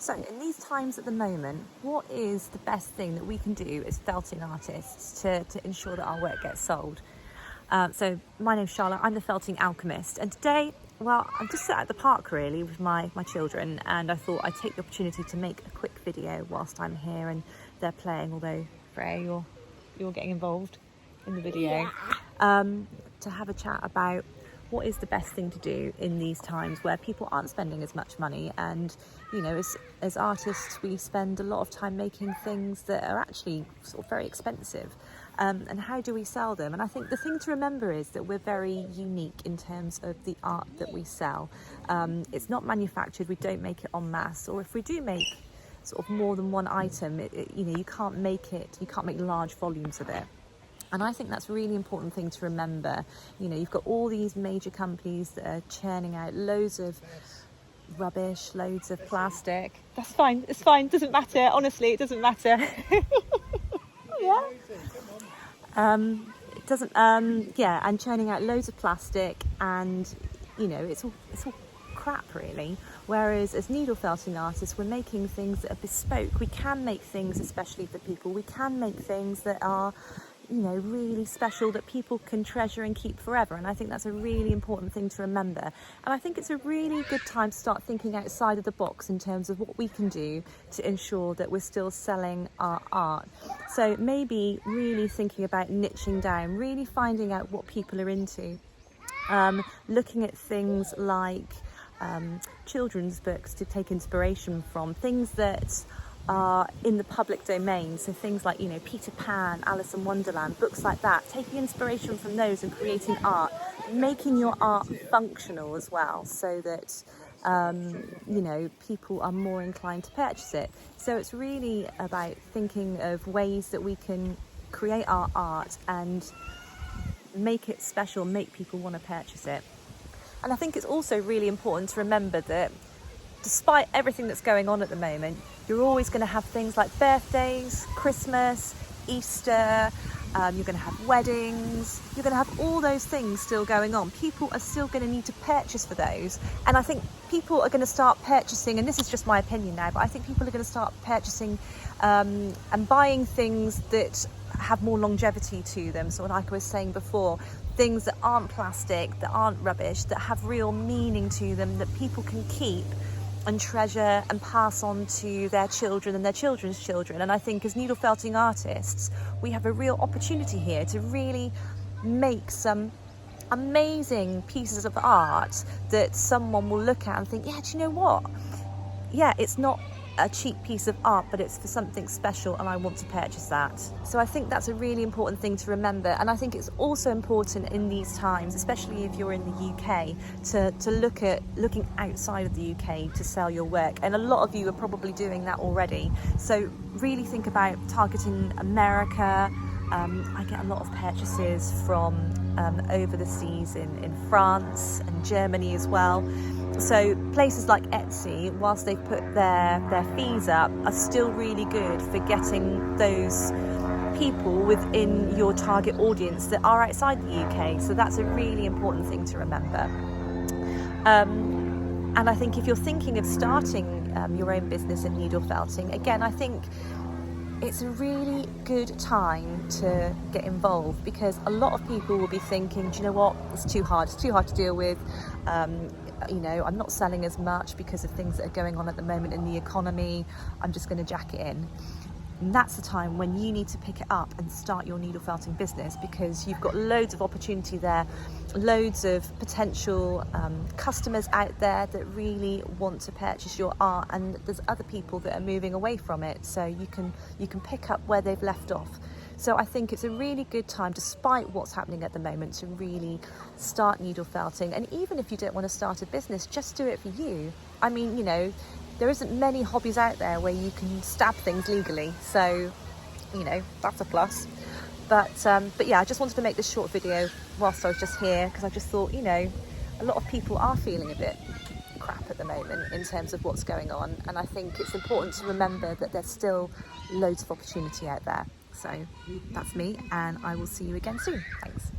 So in these times at the moment, what is the best thing that we can do as felting artists to ensure that our work gets sold? So my name's Charlotte, I'm the felting alchemist, and today, well, I'm just sat at the park really with my children, and I thought I'd take the opportunity to make a quick video whilst I'm here and they're playing, although Freya, you're getting involved in the video, to have a chat about what is the best thing to do in these times where people aren't spending as much money. And you know, as artists, we spend a lot of time making things that are actually sort of very expensive, and how do we sell them? And I think the thing to remember is that we're very unique in terms of the art that we sell. It's not manufactured, we don't make it en masse, or if we do make sort of more than one item, you can't make large volumes of it. And I think that's a really important thing to remember. You know, you've got all these major companies that are churning out loads of rubbish, loads of plastic. That's fine, it's fine, doesn't matter, honestly, it doesn't matter. Yeah. It doesn't, and churning out loads of plastic, and, you know, it's all crap really. Whereas as needle felting artists, we're making things that are bespoke. We can make things especially for people. We can make things that are, you know, really special, that people can treasure and keep forever. And I think that's a really important thing to remember. And I think it's a really good time to start thinking outside of the box in terms of what we can do to ensure that we're still selling our art. So maybe really thinking about niching down, really finding out what people are into, looking at things like children's books to take inspiration from, things that are in the public domain, so things like, you know, Peter Pan, Alice in Wonderland, books like that, taking inspiration from those and creating art, making your art functional as well, so that you know, people are more inclined to purchase it. So it's really about thinking of ways that we can create our art and make it special, make people want to purchase it. And I think it's also really important to remember that despite everything that's going on at the moment, you're always going to have things like birthdays, Christmas, Easter, you're going to have weddings, you're going to have all those things still going on. People are still going to need to purchase for those. And I think people are going to start purchasing, and this is just my opinion now, but I think people are going to start purchasing and buying things that have more longevity to them. So like I was saying before, things that aren't plastic, that aren't rubbish, that have real meaning to them, that people can keep and treasure and pass on to their children and their children's children. And I think as needle felting artists, we have a real opportunity here to really make some amazing pieces of art that someone will look at and think, yeah, do you know what? Yeah, it's not a cheap piece of art, but it's for something special and I want to purchase that. So I think that's a really important thing to remember. And I think it's also important in these times, especially if you're in the UK, to look at looking outside of the UK to sell your work. And a lot of you are probably doing that already. So really think about targeting America. I get a lot of purchases from over the seas in France and Germany as well. So places like Etsy, whilst they've put their fees up, are still really good for getting those people within your target audience that are outside the UK. So that's a really important thing to remember. And I think if you're thinking of starting your own business in needle felting, again, I think it's a really good time to get involved, because a lot of people will be thinking, do you know what, it's too hard to deal with. You know, I'm not selling as much because of things that are going on at the moment in the economy. I'm just going to jack it in. And that's the time when you need to pick it up and start your needle felting business, because you've got loads of opportunity there, loads of potential customers out there that really want to purchase your art, and there's other people that are moving away from it, so you can pick up where they've left off. So I think it's a really good time, despite what's happening at the moment, to really start needle felting. And even if you don't want to start a business, just do it for you. I mean, you know, there isn't many hobbies out there where you can stab things legally, so, you know, that's a plus. But yeah, I just wanted to make this short video whilst I was just here, because I just thought, you know, a lot of people are feeling a bit crap at the moment in terms of what's going on, and I think it's important to remember that there's still loads of opportunity out there. So that's me, and I will see you again soon. Thanks.